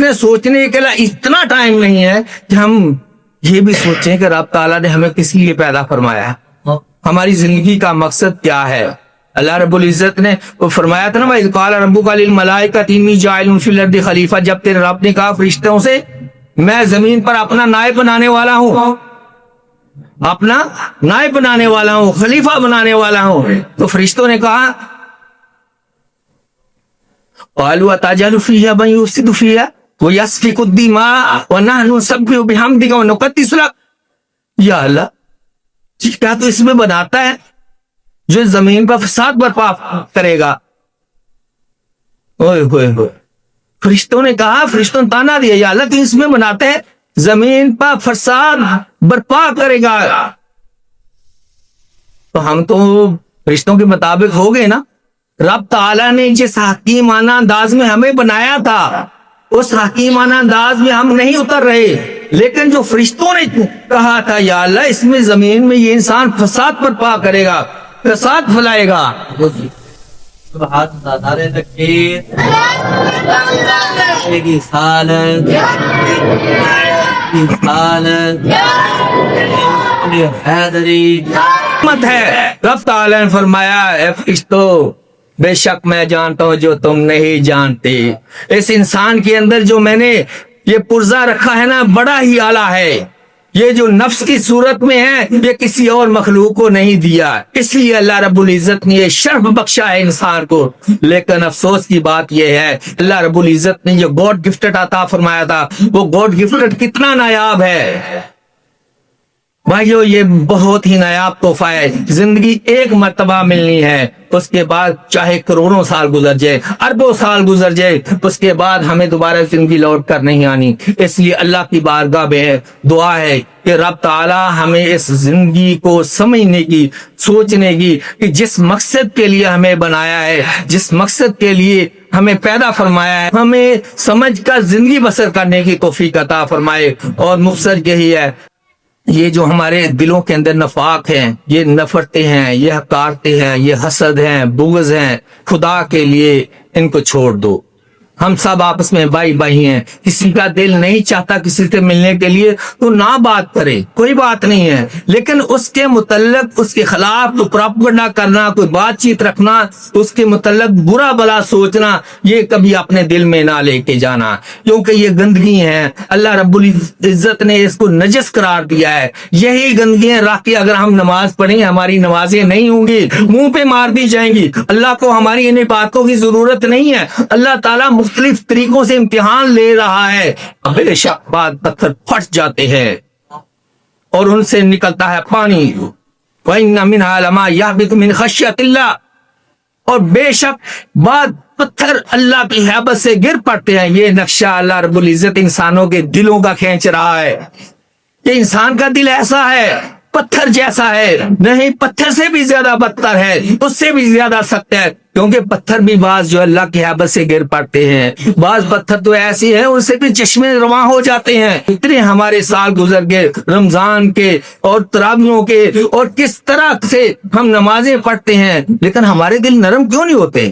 دیکھنے سوچنے کے لیے اتنا ٹائم نہیں ہے کہ ہم یہ بھی سوچیں کہ رب تعالیٰ نے ہمیں کس لیے پیدا فرمایا ہے، ہماری زندگی کا مقصد کیا ہے۔ اللہ رب العزت نے وہ فرمایا تھا نا، وَإِذْ قَالَ رَبُّكَ لِلْمَلَائِكَةِ إِنِّي جَاعِلٌ فِي الْأَرْضِ خلیفہ، جب تیرے رب نے کہا فرشتوں سے میں زمین پر اپنا نائب بنانے والا ہوں، اپنا نائب بنانے والا ہوں، خلیفہ بنانے والا ہوں، تو فرشتوں نے کہا قَالُوا أَتَجْعَلُ فِيهَا مَن يُفْسِدُ فِيهَا وَيَسْفِكُ الدِّمَاءَ وَنَحْنُ نُسَبِّحُ بِحَمْدِكَ وَنُقَدِّسُ لَكَ۔ یا اللہ، کیا تو اس میں بناتا ہے جو زمین پر فساد برپا کرے گا؟ اوئے ہوئے ہوئے، فرشتوں نے کہا، فرشتوں نے تانا دیا، یا اللہ تو اس میں بناتے ہیں زمین پر فساد برپا کرے گا، تو ہم تو فرشتوں کے مطابق ہو گئے نا۔ رب تعالیٰ نے جس حکیمانہ انداز میں ہمیں بنایا تھا اس حکیمانہ انداز میں ہم نہیں اتر رہے، لیکن جو فرشتوں نے کہا تھا یا اللہ اس میں زمین میں یہ انسان فساد برپا کرے گا، فساد پھیلائے گا، مت ہے۔ رب تعالیٰ نے فرمایا اے فرشتو، بے شک میں جانتا ہوں جو تم نہیں جانتے، اس انسان کے اندر جو میں نے یہ پرزہ رکھا ہے نا بڑا ہی اعلیٰ ہے، یہ جو نفس کی صورت میں ہے یہ کسی اور مخلوق کو نہیں دیا، اس لیے اللہ رب العزت نے یہ شرف بخشا ہے انسان کو۔ لیکن افسوس کی بات یہ ہے اللہ رب العزت نے جو گاڈ گفٹڈ عطا فرمایا تھا وہ گاڈ گفٹڈ کتنا نایاب ہے بھائیو، یہ بہت ہی نایاب تحفہ ہے۔ زندگی ایک مرتبہ ملنی ہے، اس کے بعد چاہے کروڑوں سال گزر جائے، اربوں سال گزر جائے، اس کے بعد ہمیں دوبارہ زندگی لوٹ کر نہیں آنی۔ اس لیے اللہ کی بارگاہ میں دعا ہے کہ رب تعالی ہمیں اس زندگی کو سمجھنے کی، سوچنے کی، کہ جس مقصد کے لیے ہمیں بنایا ہے، جس مقصد کے لیے ہمیں پیدا فرمایا ہے، ہمیں سمجھ کر زندگی بسر کرنے کی توفیق عطا فرمائے۔ اور مقصد یہی ہے، یہ جو ہمارے دلوں کے اندر نفاق ہیں، یہ نفرتیں ہیں، یہ حقارتیں ہیں، یہ حسد ہیں، بغض ہیں، خدا کے لیے ان کو چھوڑ دو۔ ہم سب آپس میں بھائی بھائی ہیں، کسی کا دل نہیں چاہتا کسی سے ملنے کے لیے تو نہ بات کرے، کوئی بات نہیں ہے، لیکن اس کے متعلق اس کے خلاف تو پروپیگنڈا کرنا، کوئی بات چیت رکھنا، اس کے متعلق برا بلا سوچنا، یہ کبھی اپنے دل میں نہ لے کے جانا، کیونکہ یہ گندگی ہیں۔ اللہ رب العزت نے اس کو نجس قرار دیا ہے۔ یہی گندگیاں رکھ کے اگر ہم نماز پڑھیں ہماری نمازیں نہیں ہوں گی، منہ پہ مار دی جائیں گی۔ اللہ کو ہماری انہیں باتوں کی ضرورت نہیں ہے، اللہ تعالیٰ مختلف طریقوں سے امتحان لے رہا ہے۔ بے شک بعد پتھر پھٹ جاتے ہیں اور ان سے نکلتا ہے پانی، وَإِنَّ مِنْهَا لَمَا يَهْبِطُ مِنْ خَشْيَةِ اللَّهِ، اور بے شک بعد پتھر اللہ کی ہیبت سے گر پڑتے ہیں۔ یہ نقشہ اللہ رب العزت انسانوں کے دلوں کا کھینچ رہا ہے کہ انسان کا دل ایسا ہے، پتھر جیسا ہے، نہیں پتھر سے بھی زیادہ بدتر ہے، اس سے بھی زیادہ سخت ہے، کیونکہ پتھر بھی بعض جو اللہ کی ہیبت سے گر پڑتے ہیں، بعض پتھر تو ایسی ہیں ان سے بھی چشمے رواں ہو جاتے ہیں۔ اتنے ہمارے سال گزر گئے رمضان کے اور تراویحوں کے، اور کس طرح سے ہم نمازیں پڑھتے ہیں، لیکن ہمارے دل نرم کیوں نہیں ہوتے؟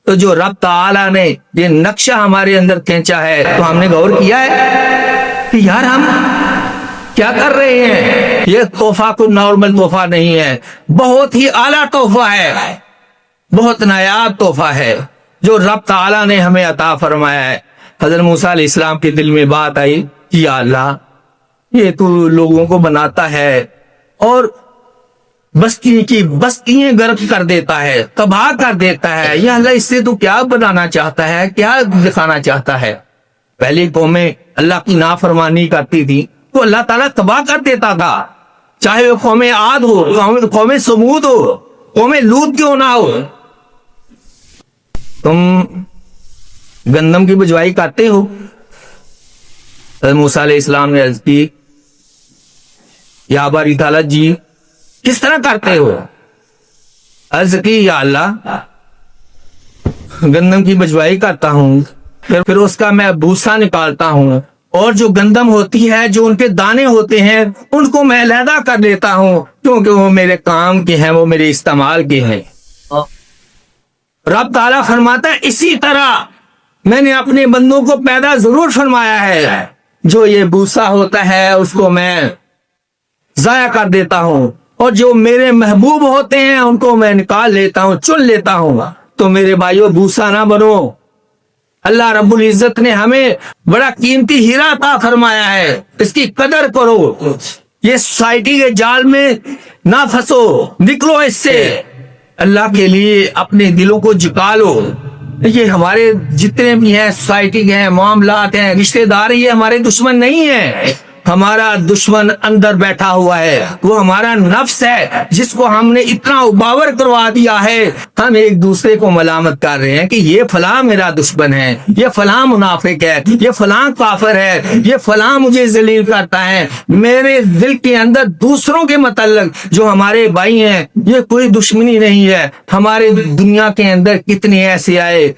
تو جو رب تعالیٰ نے یہ نقشہ ہمارے اندر کھینچا ہے تو ہم نے غور کیا ہے کہ یار ہم کیا کر رہے ہیں؟ یہ تحفہ کوئی نارمل تحفہ نہیں ہے، بہت ہی اعلیٰ تحفہ ہے، بہت نایاب تحفہ ہے جو رب تعالیٰ نے ہمیں عطا فرمایا ہے۔ حضرت موسیٰ علیہ السلام کے دل میں بات آئی، یا اللہ یہ تو لوگوں کو بناتا ہے اور بستی کی بستیاں غرق کر دیتا ہے، تباہ کر دیتا ہے، یا اللہ اس سے تو کیا بنانا چاہتا ہے، کیا دکھانا چاہتا ہے؟ پہلی قومیں اللہ کی نافرمانی کرتی تھی تو اللہ تعالیٰ تباہ کر دیتا تھا، چاہے وہ قوم عاد ہو، قوم سمود ہو، قوم لوط کیوں نہ ہو۔ تم گندم کی بجوائی کرتے ہو؟ حضرت موسیٰ علیہ السلام نے عرض کی، یا باری تعالیٰ جی کس طرح کرتے ہو؟ عرض کی، یا اللہ گندم کی بجوائی کرتا ہوں، پھر اس کا میں بھوسا نکالتا ہوں، اور جو گندم ہوتی ہے، جو ان کے دانے ہوتے ہیں، ان کو میں علیحدہ کر لیتا ہوں، کیونکہ وہ میرے کام کے ہیں، وہ میرے استعمال کے ہیں۔ رب تعالیٰ فرماتا ہے اسی طرح میں نے اپنے بندوں کو پیدا ضرور فرمایا ہے، جو یہ بھوسا ہوتا ہے اس کو میں ضائع کر دیتا ہوں، اور جو میرے محبوب ہوتے ہیں ان کو میں نکال لیتا ہوں، چن لیتا ہوں۔ تو میرے بھائیو بھوسا نہ بنو۔ اللہ رب العزت نے ہمیں بڑا قیمتی ہیرا عطا فرمایا ہے، اس کی قدر کرو، یہ سوسائٹی کے جال میں نہ پھنسو، نکلو اس سے، اللہ کے لیے اپنے دلوں کو جھکا لو۔ یہ ہمارے جتنے بھی ہیں سوسائٹی کے ہیں، معاملات ہیں، رشتہ دار، یہ ہمارے دشمن نہیں ہیں، ہمارا دشمن اندر بیٹھا ہوا ہے، وہ ہمارا نفس ہے، جس کو ہم نے اتنا اباور کروا دیا ہے۔ ہم ایک دوسرے کو ملامت کر رہے ہیں کہ یہ فلاں میرا دشمن ہے، یہ فلاں منافق ہے، یہ فلاں کافر ہے، یہ فلاں مجھے ذلیل کرتا ہے۔ میرے دل کے اندر دوسروں کے متعلق جو ہمارے بھائی ہیں یہ کوئی دشمنی نہیں ہے۔ ہمارے دنیا کے اندر کتنے ایسے آئے،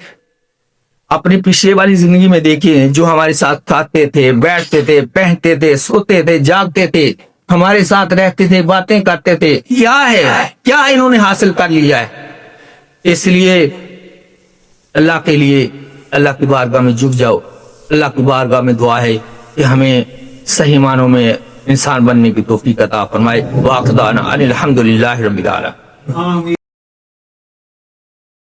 اپنی پچھلے والی زندگی میں دیکھیے، جو ہمارے ساتھ کھاتے تھے، بیٹھتے تھے، پہنتے تھے، سوتے تھے، جاگتے تھے، ہمارے ساتھ رہتے تھے، باتیں کرتے تھے، کیا ہے، کیا انہوں نے حاصل کر لیا ہے؟ اس لیے اللہ کے لیے اللہ کی بارگاہ میں جھک جاؤ۔ اللہ کی بارگاہ میں دعا ہے کہ ہمیں صحیح معنوں میں انسان بننے کی توفیق عطا فرمائے۔ واقعہ الحمدللہ رب العالمین۔